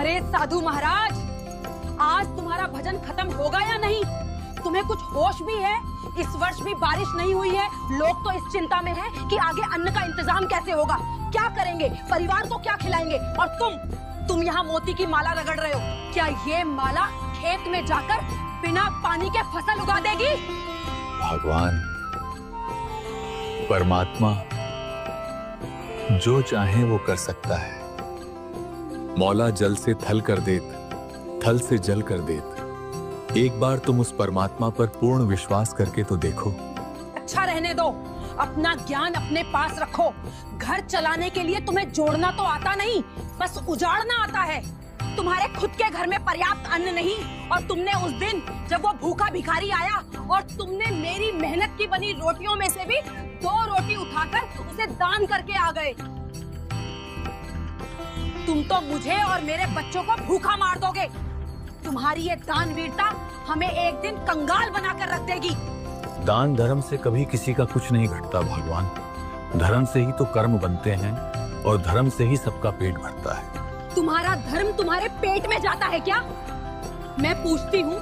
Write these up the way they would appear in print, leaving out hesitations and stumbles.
अरे साधु महाराज, आज तुम्हारा भजन खत्म होगा या नहीं? तुम्हें कुछ होश भी है? इस वर्ष भी बारिश नहीं हुई है। लोग तो इस चिंता में हैं कि आगे अन्न का इंतजाम कैसे होगा, क्या करेंगे, परिवार को क्या खिलाएंगे। और तुम यहाँ मोती की माला रगड़ रहे हो। क्या ये माला खेत में जाकर बिना पानी के फसल उगा देगी? भगवान, परमात्मा जो चाहे वो कर सकता है। मौला जल से थल कर देत, थल से जल कर देत। एक बार तुम उस परमात्मा पर पूर्ण विश्वास करके तो देखो। अच्छा रहने दो, अपना ज्ञान अपने पास रखो। घर चलाने के लिए तुम्हें जोड़ना तो आता नहीं, बस उजाड़ना आता है। तुम्हारे खुद के घर में पर्याप्त अन्न नहीं, और तुमने उस दिन जब वो भूखा भिखारी आया और तुमने मेरी मेहनत की बनी रोटियों में से भी 2 रोटी उठाकर उसे दान करके आ गए। तुम तो मुझे और मेरे बच्चों को भूखा मार दोगे। तुम्हारी ये दानवीरता हमें एक दिन कंगाल बनाकर रख देगी। दान धर्म से कभी किसी का कुछ नहीं घटता भगवान। धर्म से ही तो कर्म बनते हैं, और धर्म से ही सबका पेट भरता है। तुम्हारा धर्म तुम्हारे पेट में जाता है क्या? मैं पूछती हूँ,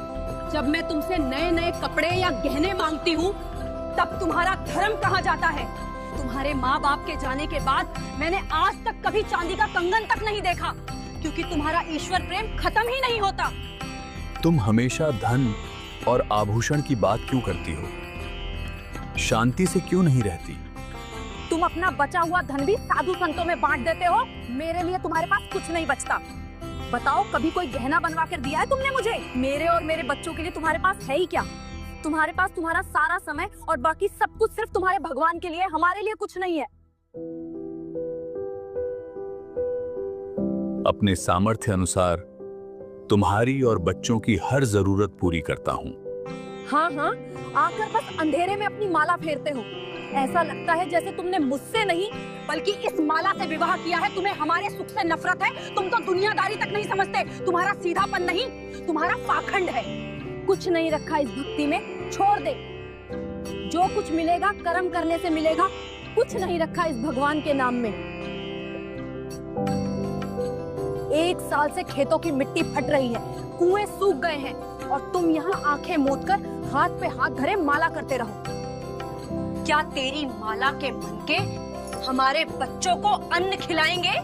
जब मैं तुमसे नए नए कपड़े या गहने मांगती हूँ, तब तुम्हारा धर्म कहाँ जाता है? तुम्हारे माँ बाप के जाने के बाद मैंने आज तक कभी चांदी का कंगन तक नहीं देखा, क्योंकि तुम्हारा ईश्वर प्रेम खत्म ही नहीं होता। तुम हमेशा धन और आभूषण की बात क्यों करती हो? शांति से क्यों नहीं रहती? तुम अपना बचा हुआ धन भी साधु संतों में बांट देते हो। मेरे लिए तुम्हारे पास कुछ नहीं बचता। बताओ, कभी कोई गहना बनवा कर दिया है तुमने मुझे? मेरे और मेरे बच्चों के लिए तुम्हारे पास है ही क्या? तुम्हारे पास तुम्हारा सारा समय और बाकी सब कुछ सिर्फ तुम्हारे भगवान के लिए, हमारे लिए कुछ नहीं है। अपने सामर्थ्य अनुसार तुम्हारी और बच्चों की हर जरूरत पूरी करता हूँ। हाँ हाँ, आकर बस अंधेरे में अपनी माला फेरते हो। ऐसा लगता है जैसे तुमने मुझसे नहीं बल्कि इस माला से विवाह किया है। तुम्हें हमारे सुख से नफरत है। तुम तो दुनियादारी तक नहीं समझते। तुम्हारा सीधापन नहीं, तुम्हारा पाखंड है। कुछ नहीं रखा इस भक्ति में, छोड़ दे। जो कुछ मिलेगा कर्म करने से मिलेगा। कुछ नहीं रखा इस भगवान के नाम में। 1 साल से खेतों की मिट्टी फट रही है, कुएं सूख गए हैं, और तुम यहाँ आंखें मूंद कर हाथ पे हाथ धरे माला करते रहो। क्या तेरी माला के मनके हमारे बच्चों को अन्न खिलाएंगे?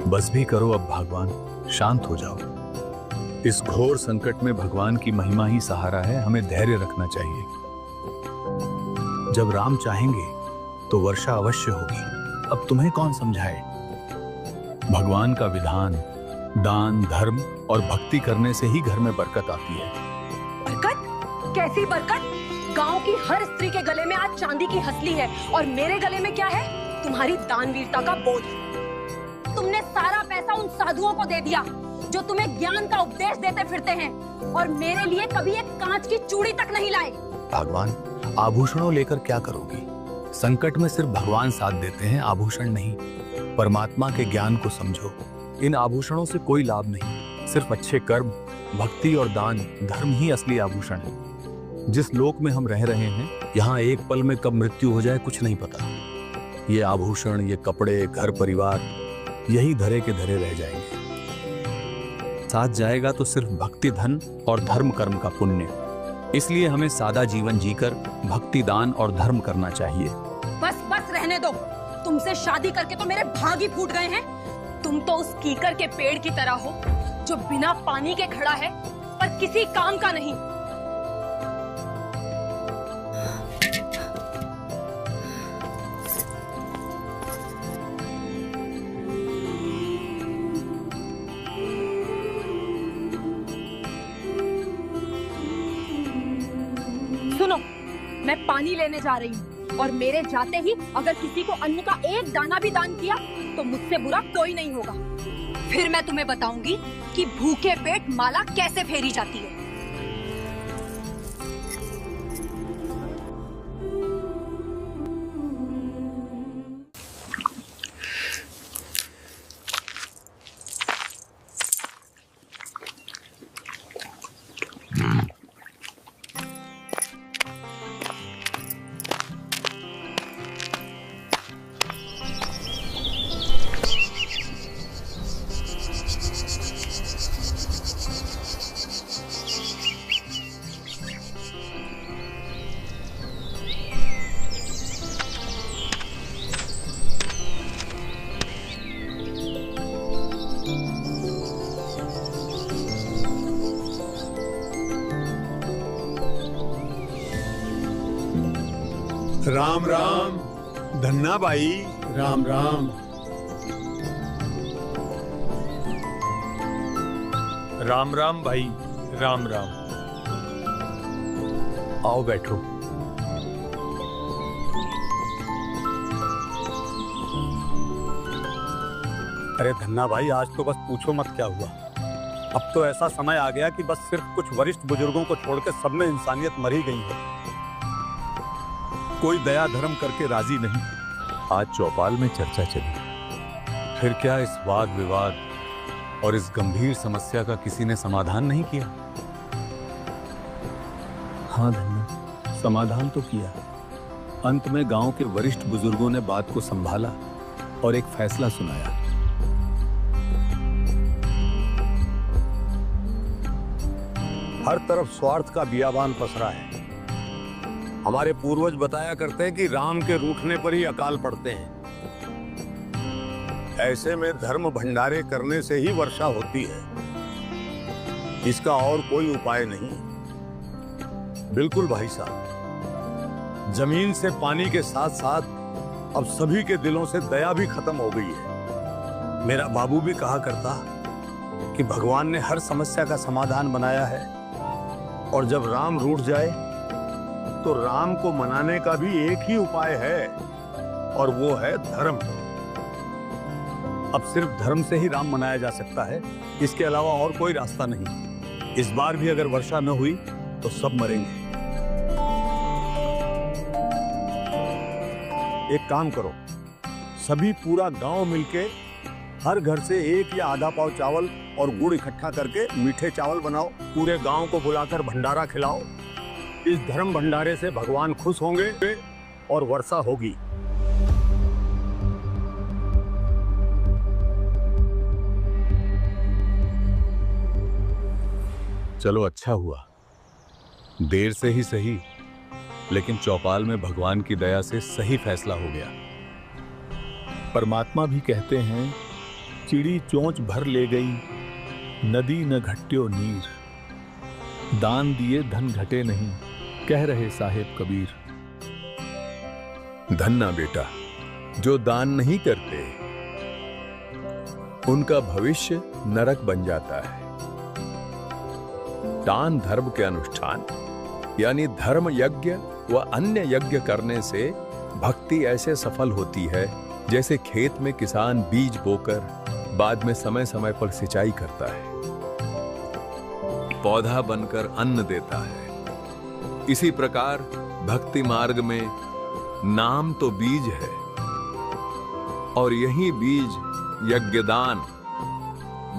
बस भी करो अब भगवान, शांत हो जाओ। इस घोर संकट में भगवान की महिमा ही सहारा है। हमें धैर्य रखना चाहिए। जब राम चाहेंगे तो वर्षा अवश्य होगी। अब तुम्हें कौन समझाए? भगवान का विधान दान, धर्म और भक्ति करने से ही घर में बरकत आती है। बरकत? कैसी बरकत? गांव की हर स्त्री के गले में आज चांदी की हसली है, और मेरे गले में क्या है? तुम्हारी दानवीरता का बोझ। तुमने सारा पैसा उन साधुओं को दे दिया जो तुम्हें ज्ञान का उपदेश देते फिरते हैं, और मेरे लिए कभी एक कांच की चूड़ी तक नहीं लाए। भगवान, आभूषणों लेकर क्या करोगी? संकट में सिर्फ भगवान साथ देते हैं, आभूषण नहीं। परमात्मा के ज्ञान को समझो। इन आभूषणों से कोई लाभ नहीं। सिर्फ अच्छे कर्म, भक्ति और दान, धर्म ही असली आभूषण है। जिस लोक में हम रह रहे हैं, यहाँ एक पल में कब मृत्यु हो जाए कुछ नहीं पता। ये आभूषण, ये कपड़े, घर परिवार, यही धरे के धरे रह जाएंगे। साथ जाएगा तो सिर्फ भक्ति, धन और धर्म कर्म का पुण्य। इसलिए हमें सादा जीवन जीकर भक्ति, दान और धर्म करना चाहिए। बस बस रहने दो। तुमसे शादी करके तो मेरे भाग ही फूट गए हैं। तुम तो उस कीकर के पेड़ की तरह हो जो बिना पानी के खड़ा है पर किसी काम का नहीं। सुनो, मैं पानी लेने जा रही हूँ, और मेरे जाते ही अगर किसी को अन्न का एक दाना भी दान किया तो मुझसे बुरा कोई नहीं होगा। फिर मैं तुम्हें बताऊंगी कि भूखे पेट माला कैसे फेरी जाती है। राम राम धन्ना भाई, राम राम। राम राम भाई, राम राम। आओ बैठो। अरे धन्ना भाई, आज तो बस पूछो मत क्या हुआ। अब तो ऐसा समय आ गया कि बस सिर्फ कुछ वरिष्ठ बुजुर्गों को छोड़कर सब में इंसानियत मर ही गई है। कोई दया धर्म करके राजी नहीं। आज चौपाल में चर्चा चली, फिर क्या इस वाद विवाद और इस गंभीर समस्या का किसी ने समाधान नहीं किया? हाँ धन्ना, समाधान तो किया। अंत में गांव के वरिष्ठ बुजुर्गों ने बात को संभाला और एक फैसला सुनाया। हर तरफ स्वार्थ का बियाबान पसरा है। हमारे पूर्वज बताया करते हैं कि राम के रूठने पर ही अकाल पड़ते हैं। ऐसे में धर्म भंडारे करने से ही वर्षा होती है, इसका और कोई उपाय नहीं। बिल्कुल भाई साहब, जमीन से पानी के साथ साथ अब सभी के दिलों से दया भी खत्म हो गई है। मेरा बाबू भी कहा करता कि भगवान ने हर समस्या का समाधान बनाया है, और जब राम रूठ जाए तो राम को मनाने का भी एक ही उपाय है, और वो है धर्म। अब सिर्फ धर्म से ही राम मनाया जा सकता है, इसके अलावा और कोई रास्ता नहीं। इस बार भी अगर वर्षा न हुई तो सब मरेंगे। एक काम करो, सभी पूरा गांव मिलके हर घर से एक या आधा पाव चावल और गुड़ इकट्ठा करके मीठे चावल बनाओ, पूरे गांव को बुलाकर भंडारा खिलाओ। इस धर्म भंडारे से भगवान खुश होंगे और वर्षा होगी। चलो अच्छा हुआ, देर से ही सही, लेकिन चौपाल में भगवान की दया से सही फैसला हो गया। परमात्मा भी कहते हैं, चिड़ी चोंच भर ले गई, नदी न घट्यो नीर। दान दिए धन घटे नहीं, कह रहे साहेब कबीर। धन्ना बेटा, जो दान नहीं करते उनका भविष्य नरक बन जाता है। दान धर्म के अनुष्ठान यानी धर्म यज्ञ व अन्य यज्ञ करने से भक्ति ऐसे सफल होती है जैसे खेत में किसान बीज बोकर बाद में समय समय पर सिंचाई करता है, पौधा बनकर अन्न देता है। इसी प्रकार भक्ति मार्ग में नाम तो बीज है, और यही बीज यज्ञदान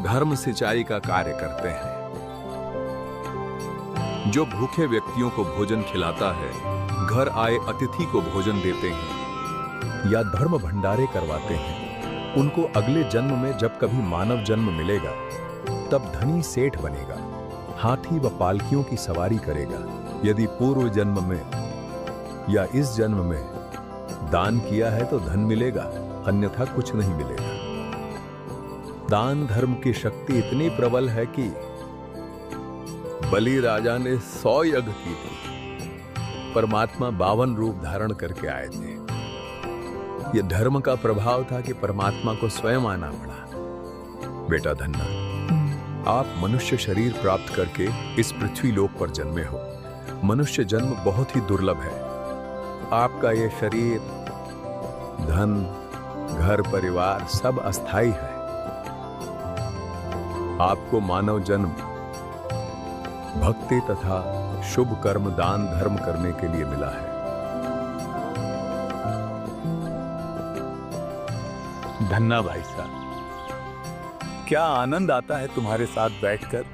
धर्म सिंचाई का कार्य करते हैं। जो भूखे व्यक्तियों को भोजन खिलाता है, घर आए अतिथि को भोजन देते हैं या धर्म भंडारे करवाते हैं, उनको अगले जन्म में जब कभी मानव जन्म मिलेगा तब धनी सेठ बनेगा, हाथी व पालकियों की सवारी करेगा। यदि पूर्व जन्म में या इस जन्म में दान किया है तो धन मिलेगा, अन्यथा कुछ नहीं मिलेगा। दान धर्म की शक्ति इतनी प्रबल है कि बलि राजा ने 100 यज्ञ की थी, परमात्मा 52 रूप धारण करके आए थे। यह धर्म का प्रभाव था कि परमात्मा को स्वयं आना पड़ा। बेटा धन्ना, आप मनुष्य शरीर प्राप्त करके इस पृथ्वी लोक पर जन्मे हो। मनुष्य जन्म बहुत ही दुर्लभ है। आपका यह शरीर, धन, घर परिवार सब अस्थाई है। आपको मानव जन्म भक्ति तथा शुभ कर्म दान धर्म करने के लिए मिला है। धन्ना भाई साहब, क्या आनंद आता है तुम्हारे साथ बैठकर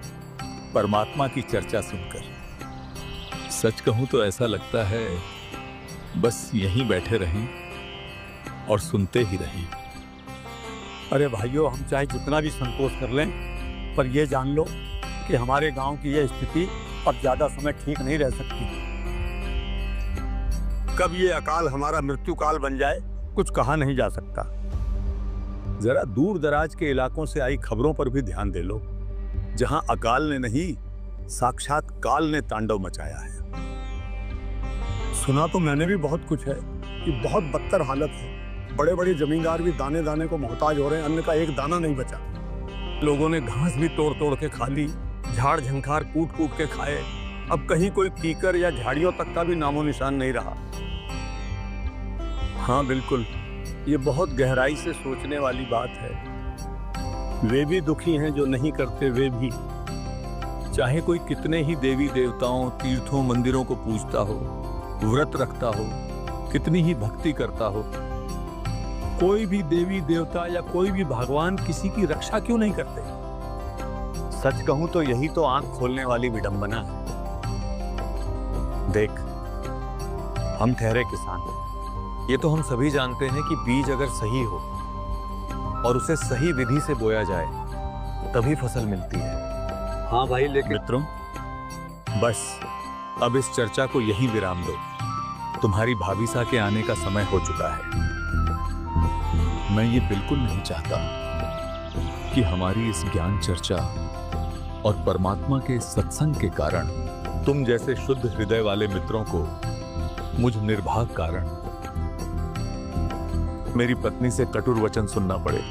परमात्मा की चर्चा सुनकर। सच कहूं तो ऐसा लगता है बस यहीं बैठे रहें और सुनते ही रहें। अरे भाइयों, हम चाहे जितना भी संतोष कर लें, पर यह जान लो कि हमारे गांव की यह स्थिति अब ज्यादा समय ठीक नहीं रह सकती। कब ये अकाल हमारा मृत्यु काल बन जाए, कुछ कहा नहीं जा सकता। जरा दूर दराज के इलाकों से आई खबरों पर भी ध्यान दे लो, जहां अकाल ने नहीं साक्षात काल ने तांडव मचाया है। सुना तो मैंने भी बहुत कुछ है कि बहुत बदतर हालत है। बड़े बड़े जमींदार भी दाने दाने को मोहताज हो रहे हैं, अन्न का एक दाना नहीं बचा। लोगों ने घास भी तोड़ तोड़ के खा ली, झाड़ झंखार कूट कूट के खाए। अब कहीं कोई कीकर या झाड़ियों तक का भी नामो निशान नहीं रहा। हाँ बिल्कुल, ये बहुत गहराई से सोचने वाली बात है। वे भी दुखी हैं जो नहीं करते, वे भी। चाहे कोई कितने ही देवी देवताओं, तीर्थों, मंदिरों को पूजता हो, व्रत रखता हो, कितनी ही भक्ति करता हो, कोई भी देवी देवता या कोई भी भगवान किसी की रक्षा क्यों नहीं करते? सच कहूं तो यही तो आंख खोलने वाली विडंबना है। देख, हम ठहरे किसान, ये तो हम सभी जानते हैं कि बीज अगर सही हो और उसे सही विधि से बोया जाए तभी फसल मिलती है। हाँ भाई, लेकिन मित्रों, बस अब इस चर्चा को यहीं विराम दो। तुम्हारी भाभीसा के आने का समय हो चुका है। मैं ये बिल्कुल नहीं चाहता कि हमारी इस ज्ञान चर्चा और परमात्मा के सत्संग के कारण तुम जैसे शुद्ध हृदय वाले मित्रों को मुझ निर्भाग कारण मेरी पत्नी से कटुर वचन सुनना पड़े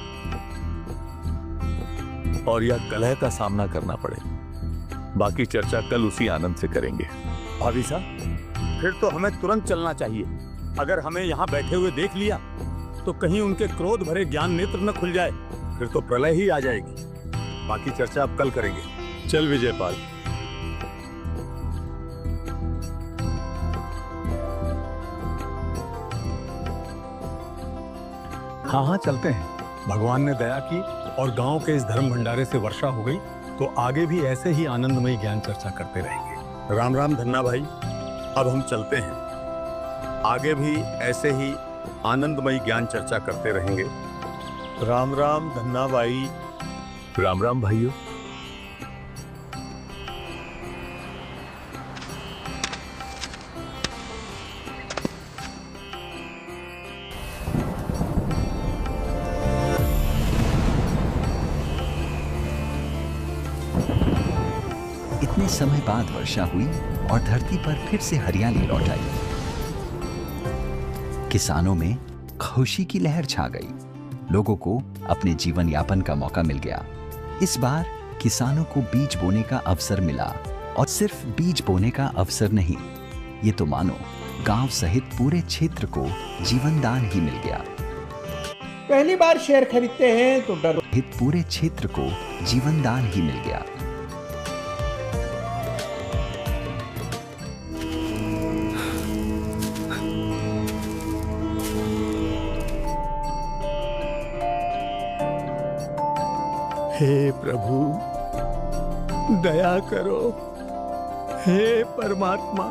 और यह कलह का सामना करना पड़े। बाकी चर्चा कल उसी आनंद से करेंगे। भाभीसा, फिर तो हमें तुरंत चलना चाहिए। अगर हमें यहाँ बैठे हुए देख लिया तो कहीं उनके क्रोध भरे ज्ञान नेत्र न खुल जाए, फिर तो प्रलय ही आ जाएगी। बाकी चर्चा अब कल करेंगे। चल विजयपाल। हाँ हाँ, चलते हैं। भगवान ने दया की और गांव के इस धर्म भंडारे से वर्षा हो गई तो आगे भी ऐसे ही आनंदमयी ज्ञान चर्चा करते रहेंगे। राम राम धन्ना भाई, अब हम चलते हैं। आगे भी ऐसे ही आनंदमयी ज्ञान चर्चा करते रहेंगे। राम राम धन्ना भाई। राम राम भाइयों। इतने समय बाद वर्षा हुई और धरती पर फिर से हरियाली लौट आई। किसानों में खुशी की लहर छा गई। लोगों को अपने जीवन यापन का मौका मिल गया। इस बार किसानों को बीज बोने का अवसर मिला, और सिर्फ बीज बोने का अवसर नहीं, ये तो मानो गांव सहित पूरे क्षेत्र को जीवन दान ही मिल गया। पहली बार शेयर खरीदते हैं तो डर, पूरे क्षेत्र को जीवन दान ही मिल गया। हे प्रभु, दया करो। हे परमात्मा,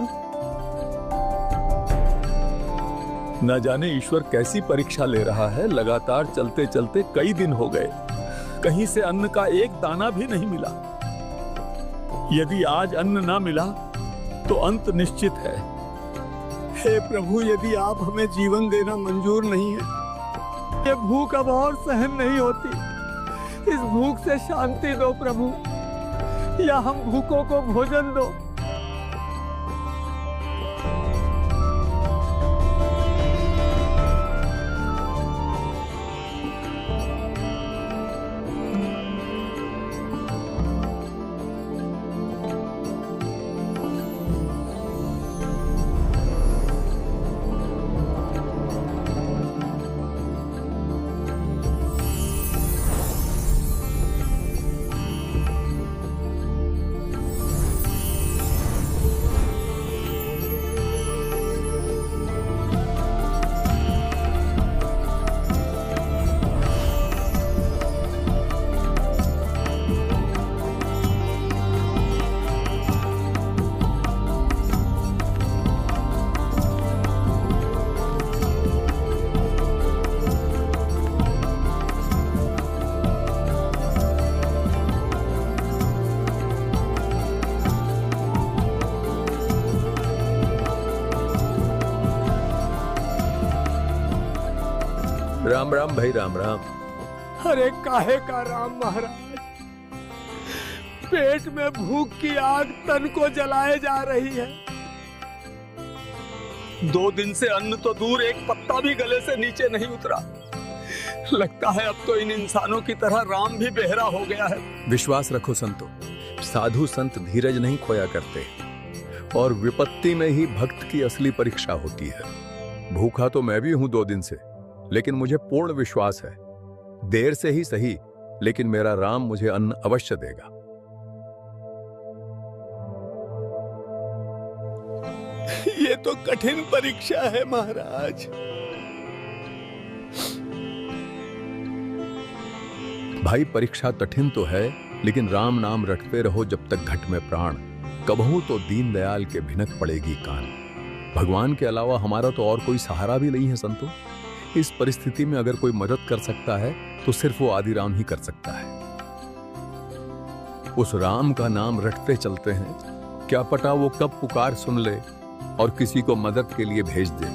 न जाने ईश्वर कैसी परीक्षा ले रहा है। लगातार चलते चलते कई दिन हो गए, कहीं से अन्न का एक दाना भी नहीं मिला। यदि आज अन्न ना मिला तो अंत निश्चित है। हे प्रभु, यदि आप हमें जीवन देना मंजूर नहीं है, ये भूख अब और सहन नहीं होती। इस भूख से शांति दो प्रभु, या हम भूखों को भोजन दो। राम राम भाई, राम राम। अरे काहे का राम महाराज, पेट में भूख की आग तन को जलाए जा रही है। 2 दिन से अन्न तो दूर, एक पत्ता भी गले से नीचे नहीं उतरा। लगता है अब तो इन इंसानों की तरह राम भी बेहरा हो गया है। विश्वास रखो संतो, साधु संत धीरज नहीं खोया करते और विपत्ति में ही भक्त की असली परीक्षा होती है। भूखा तो मैं भी हूं 2 दिन से, लेकिन मुझे पूर्ण विश्वास है, देर से ही सही, लेकिन मेरा राम मुझे अन्न अवश्य देगा। ये तो कठिन परीक्षा है महाराज। भाई परीक्षा कठिन तो है, लेकिन राम नाम रटते रहो जब तक घट में प्राण, कबहू तो दीनदयाल के भिनक पड़ेगी कान। भगवान के अलावा हमारा तो और कोई सहारा भी नहीं है संतो। इस परिस्थिति में अगर कोई मदद कर सकता है तो सिर्फ वो आदि राम ही कर सकता है। उस राम का नाम रटते चलते हैं, क्या पता वो कब पुकार सुन ले और किसी को मदद के लिए भेज दे।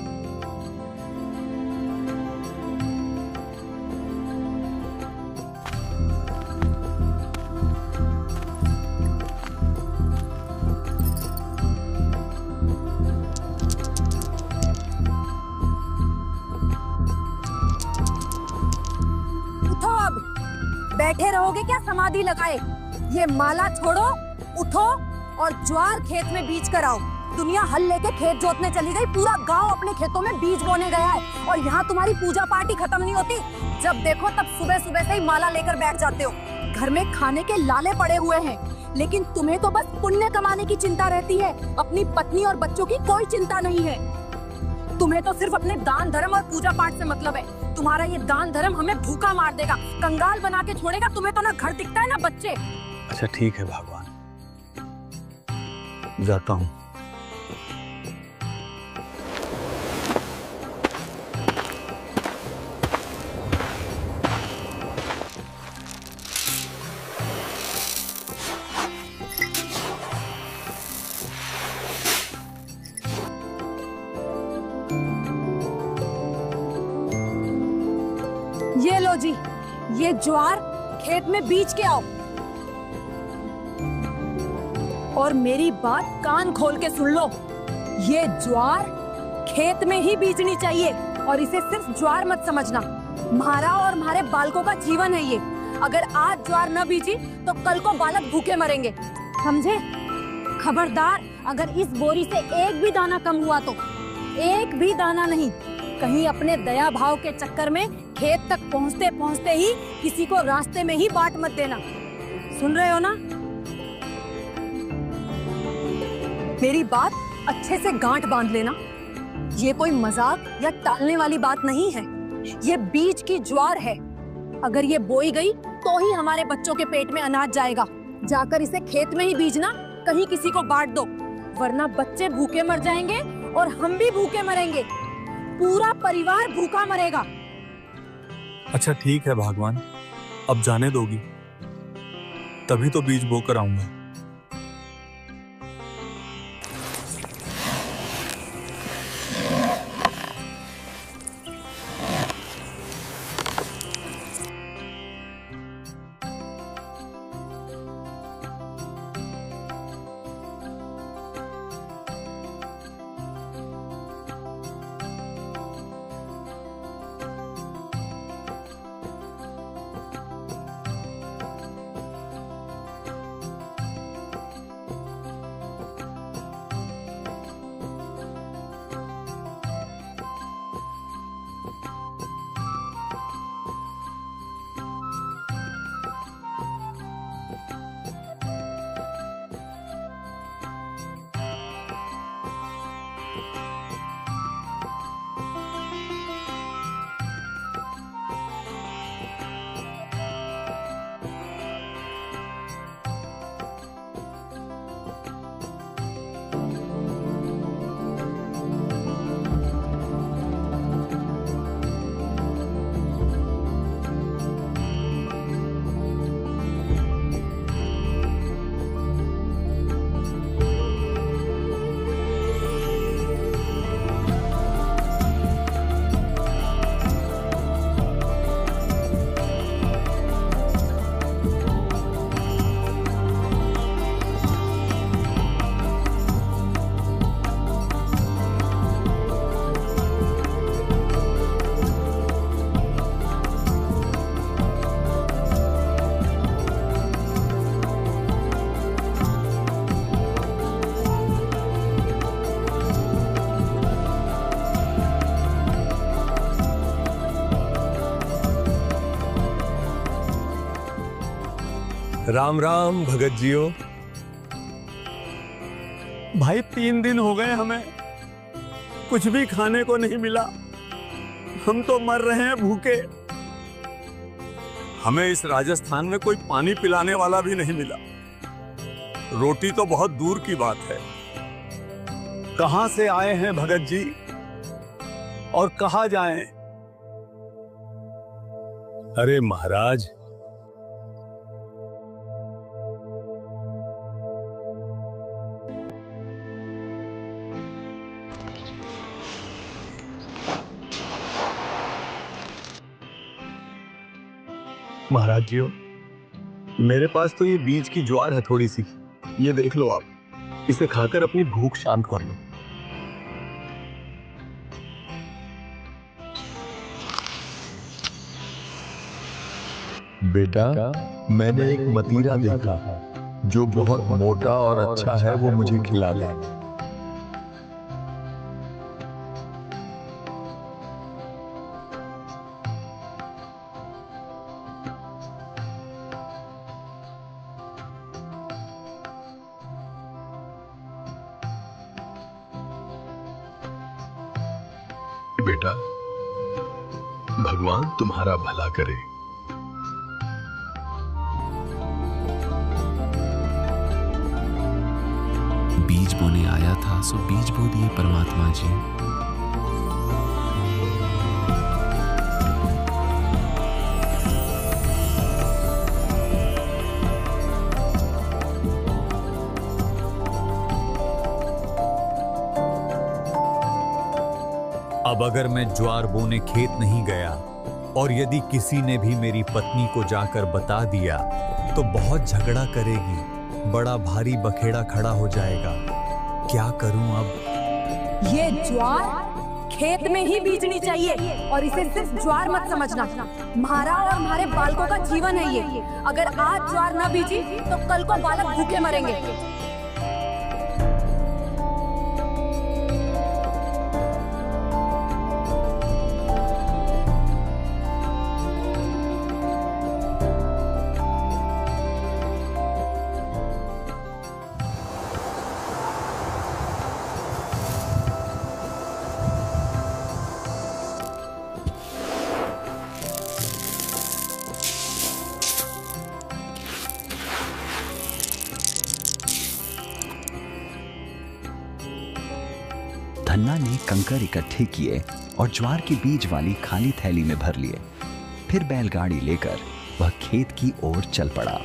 उठो अब, बैठे रहोगे क्या समाधि लगाए? ये माला छोड़ो, उठो और ज्वार खेत में बीज कर आओ। दुनिया हल लेके खेत जोतने चली गई, पूरा गांव अपने खेतों में बीज बोने गया है और यहाँ तुम्हारी पूजा पार्टी खत्म नहीं होती। जब देखो तब सुबह सुबह से ही माला लेकर बैठ जाते हो। घर में खाने के लाले पड़े हुए हैं, लेकिन तुम्हें तो बस पुण्य कमाने की चिंता रहती है, अपनी पत्नी और बच्चों की कोई चिंता नहीं है। तुम्हें तो सिर्फ अपने दान धर्म और पूजा पाठ से मतलब है। तुम्हारा ये दान धर्म हमें भूखा मार देगा, कंगाल बना के छोड़ेगा। तुम्हें तो ना घर दिखता है ना बच्चे। अच्छा ठीक है भगवान, जाता हूँ। ये लो जी, ये ज्वार खेत में बीज के आओ। और मेरी बात कान खोल के सुन लो, ये ज्वार खेत में ही बीजनी चाहिए और इसे सिर्फ ज्वार मत समझना। हमारा और हमारे बालकों का जीवन है ये। अगर आज ज्वार न बीजी तो कल को बालक भूखे मरेंगे, समझे? खबरदार, अगर इस बोरी से एक भी दाना कम हुआ तो, एक भी दाना नहीं। कहीं अपने दया भाव के चक्कर में खेत तक पहुंचते पहुंचते ही किसी को रास्ते में ही बाट मत देना। सुन रहे हो ना? मेरी बात अच्छे से गांठ बांध लेना। ये कोई मजाक या टालने वाली बात नहीं है। ये बीज की ज्वार है। अगर ये बोई गई तो ही हमारे बच्चों के पेट में अनाज जाएगा। जाकर इसे खेत में ही बीजना, कहीं किसी को बांट दो, वरना बच्चे भूखे मर जाएंगे और हम भी भूखे मरेंगे। पूरा परिवार भूखा मरेगा। अच्छा ठीक है भगवान, अब जाने दोगी? तभी तो बीज बोकर आऊंगा। राम राम भगत जियो। भाई 3 दिन हो गए, हमें कुछ भी खाने को नहीं मिला। हम तो मर रहे हैं भूखे। हमें इस राजस्थान में कोई पानी पिलाने वाला भी नहीं मिला। रोटी तो बहुत दूर की बात है। कहां से आए हैं भगत जी और कहां जाएं? अरे महाराज, महाराज जी, मेरे पास तो ये बीज की ज्वार है थोड़ी सी, ये देख लो आप। इसे खाकर अपनी भूख शांत कर लो। बेटा, मैंने एक मतीरा देखा जो बहुत मोटा और अच्छा है, वो मुझे खिला दे। बेटा, भगवान तुम्हारा भला करे। बीज बोने आया था सो बीज बो दिए परमात्मा जी। अब अगर मैं ज्वार बोने खेत नहीं गया और यदि किसी ने भी मेरी पत्नी को जाकर बता दिया तो बहुत झगड़ा करेगी, बड़ा भारी बखेड़ा खड़ा हो जाएगा। क्या करूं अब? ये ज्वार खेत में ही बीजनी चाहिए और इसे सिर्फ ज्वार मत समझना। हमारा और हमारे बालकों का जीवन है ये। अगर आज ज्वार ना बीजी तो कल को बालक भूखे मरेंगे। धन्ना ने कंकर इकट्ठे किए और ज्वार के बीज वाली खाली थैली में भर लिए। फिर बैलगाड़ी लेकर वह खेत की ओर चल पड़ा।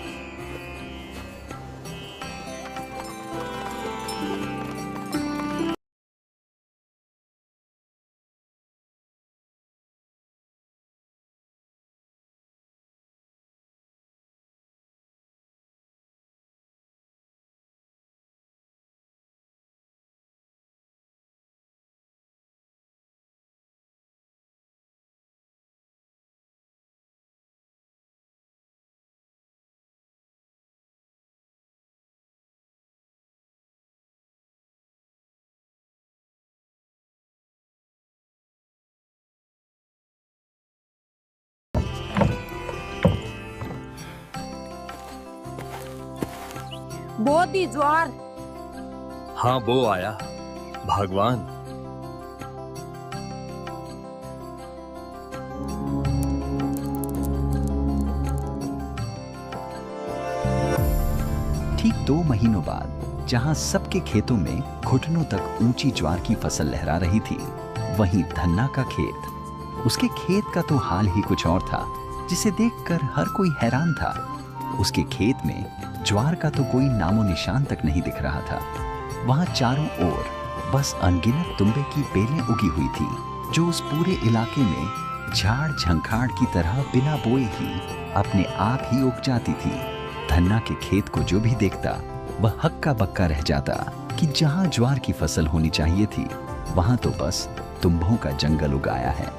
बहुत ही ज्वार। हाँ, वो आया भगवान। ठीक 2 महीनों बाद जहां सबके खेतों में घुटनों तक ऊंची ज्वार की फसल लहरा रही थी, वहीं धन्ना का खेत, उसके खेत का तो हाल ही कुछ और था, जिसे देखकर हर कोई हैरान था। उसके खेत में ज्वार का तो कोई नामो निशान तक नहीं दिख रहा था। वहां चारों ओर बस अनगिनत तुंबे की बेलें उगी हुई थी, जो उस पूरे इलाके में झाड़ झंखाड़ की तरह बिना बोए ही अपने आप ही उग जाती थी। धन्ना के खेत को जो भी देखता वह हक्का बक्का रह जाता कि जहां ज्वार की फसल होनी चाहिए थी, वहां तो बस तुम्बों का जंगल उगाया है।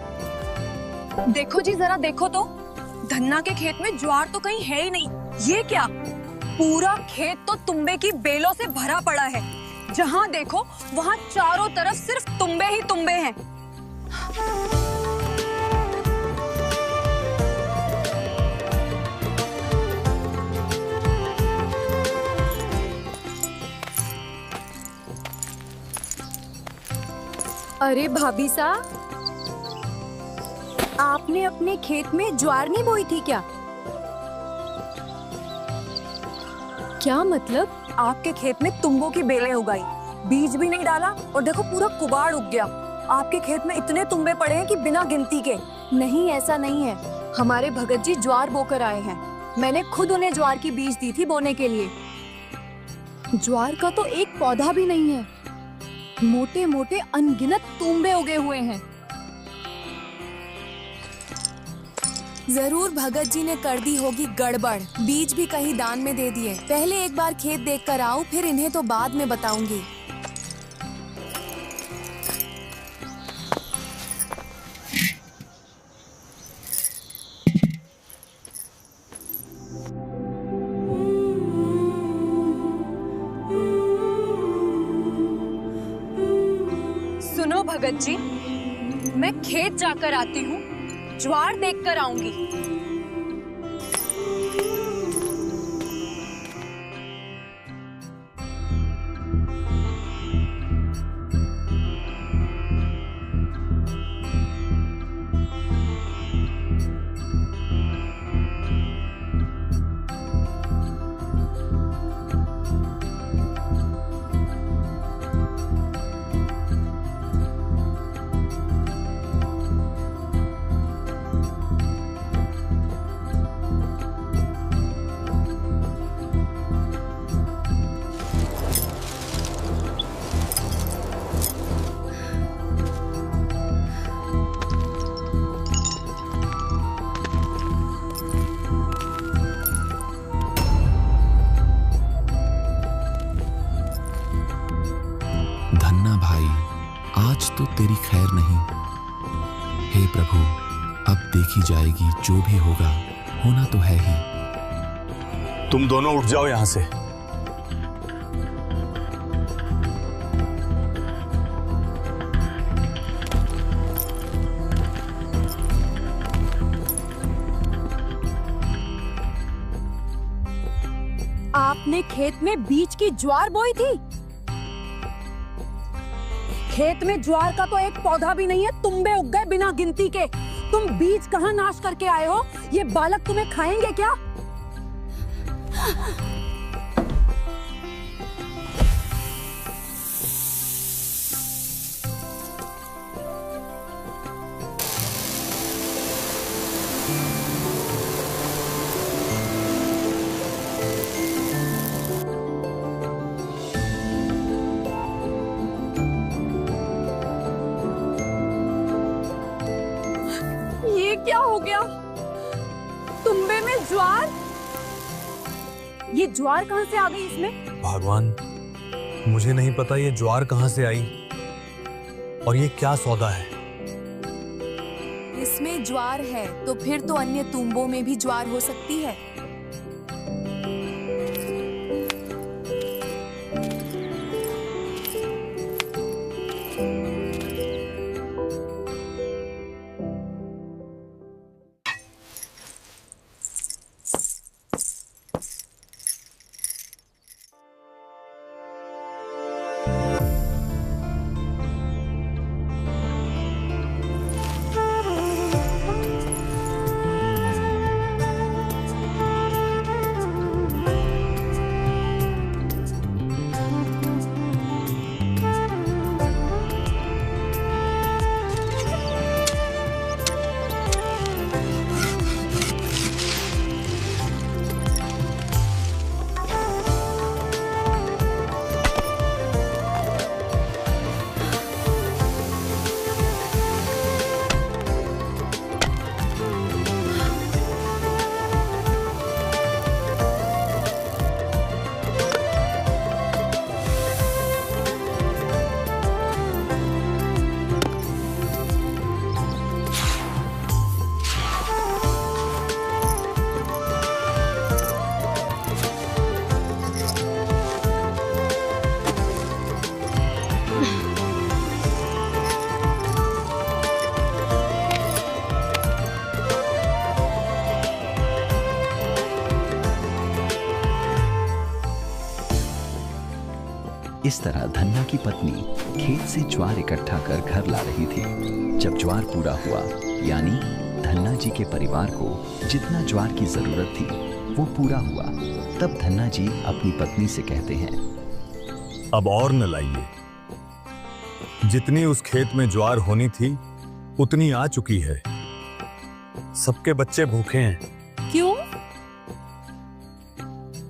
देखो जी, जरा देखो तो, धन्ना के खेत में ज्वार तो कहीं है ही नहीं। ये क्या? पूरा खेत तो तुंबे की बेलों से भरा पड़ा है। जहां देखो वहां चारों तरफ सिर्फ तुंबे ही तुंबे हैं। अरे भाभी साहब, आपने अपने खेत में ज्वार नहीं बोई थी क्या? क्या मतलब? आपके खेत में तुंबों की बेलें उगाई, बीज भी नहीं डाला और देखो पूरा कुबाड़ उग गया। आपके खेत में इतने तुंबे पड़े हैं कि बिना गिनती के। नहीं, ऐसा नहीं है। हमारे भगत जी ज्वार बोकर आए हैं। मैंने खुद उन्हें ज्वार की बीज दी थी बोने के लिए। ज्वार का तो एक पौधा भी नहीं है, मोटे मोटे अनगिनत तुंबे उगे हुए हैं। जरूर भगत जी ने कर दी होगी गड़बड़, बीज भी कहीं दान में दे दिए। पहले एक बार खेत देख कर आऊं, फिर इन्हें तो बाद में बताऊंगी। सुनो भगत जी, मैं खेत जाकर आती हूँ, ज्वार देखकर आऊंगी। आज तो तेरी खैर नहीं। हे प्रभु, अब देखी जाएगी, जो भी होगा होना तो है ही। तुम दोनों उठ जाओ यहां से। आपने खेत में बीज की ज्वार बोई थी? खेत में ज्वार का तो एक पौधा भी नहीं है, तुंबे उग गए बिना गिनती के। तुम बीज कहां नाश करके आए हो? ये बालक तुम्हें खाएंगे क्या? क्या हो गया? तुंबे में ज्वार? ये ज्वार कहां से आ गई इसमें? भगवान, मुझे नहीं पता ये ज्वार कहां से आई और ये क्या सौदा है। इसमें ज्वार है तो फिर तो अन्य तुंबों में भी ज्वार हो सकती है। इस तरह धन्ना की पत्नी खेत से ज्वार इकट्ठा कर घर ला रही थी। जब ज्वार पूरा हुआ, यानी धन्ना जी के परिवार को जितना ज्वार की जरूरत थी वो पूरा हुआ, तब धन्ना जी अपनी पत्नी से कहते हैं, अब और न लाइए। जितनी उस खेत में ज्वार होनी थी उतनी आ चुकी है। सबके बच्चे भूखे हैं। क्यों?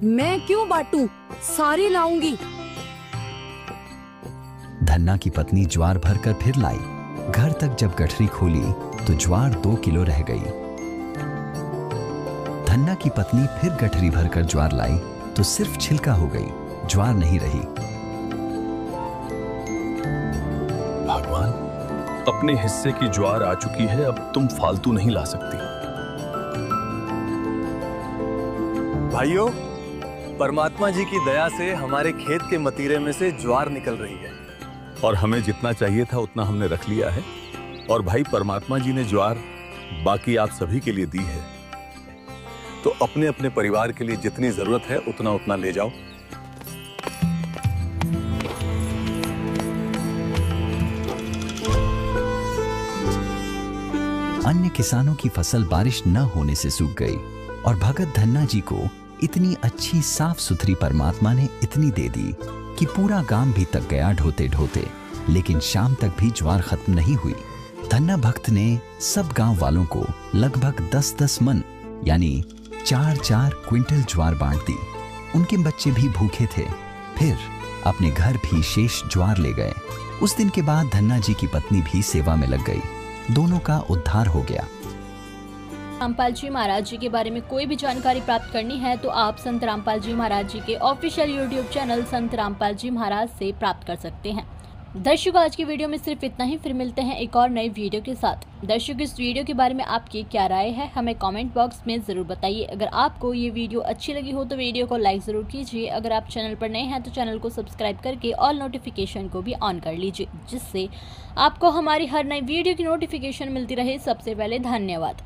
मैं क्यों बांटूं? सारी लाऊंगी। धन्ना की पत्नी ज्वार भरकर फिर लाई। घर तक जब गठरी खोली तो ज्वार 2 किलो रह गई। धन्ना की पत्नी फिर गठरी भरकर ज्वार लाई तो सिर्फ छिलका हो गई, ज्वार नहीं रही। भगवान, अपने हिस्से की ज्वार आ चुकी है, अब तुम फालतू नहीं ला सकती। भाइयों, परमात्मा जी की दया से हमारे खेत के मतीरे में से ज्वार निकल रही है। और हमें जितना चाहिए था उतना हमने रख लिया है। और भाई, परमात्मा जी ने ज्वार बाकी आप सभी के लिए दी है, तो अपने अपने परिवार के लिए जितनी जरूरत है उतना उतना ले जाओ। अन्य किसानों की फसल बारिश न होने से सूख गई और भगत धन्ना जी को इतनी अच्छी साफ सुथरी परमात्मा ने इतनी दे दी कि पूरा गांव भी तक गया ढोते ढोते, लेकिन शाम तक भी ज्वार खत्म नहीं हुई। धन्ना भक्त ने सब गांव वालों को लगभग 10-10 मन यानी 4-4 क्विंटल ज्वार बांट दी। उनके बच्चे भी भूखे थे। फिर अपने घर भी शेष ज्वार ले गए। उस दिन के बाद धन्ना जी की पत्नी भी सेवा में लग गई। दोनों का उद्धार हो गया। रामपाल जी महाराज जी के बारे में कोई भी जानकारी प्राप्त करनी है तो आप संत रामपाल जी महाराज जी के ऑफिशियल यूट्यूब चैनल संत रामपाल जी महाराज से प्राप्त कर सकते हैं। दर्शकों, आज की वीडियो में सिर्फ इतना ही। फिर मिलते हैं एक और नई वीडियो के साथ। दर्शकों, इस वीडियो के बारे में आपकी क्या राय है हमें कमेंट बॉक्स में ज़रूर बताइए। अगर आपको ये वीडियो अच्छी लगी हो तो वीडियो को लाइक ज़रूर कीजिए। अगर आप चैनल पर नए हैं तो चैनल को सब्सक्राइब करके ऑल नोटिफिकेशन को भी ऑन कर लीजिए, जिससे आपको हमारी हर नई वीडियो की नोटिफिकेशन मिलती रहे सबसे पहले। धन्यवाद।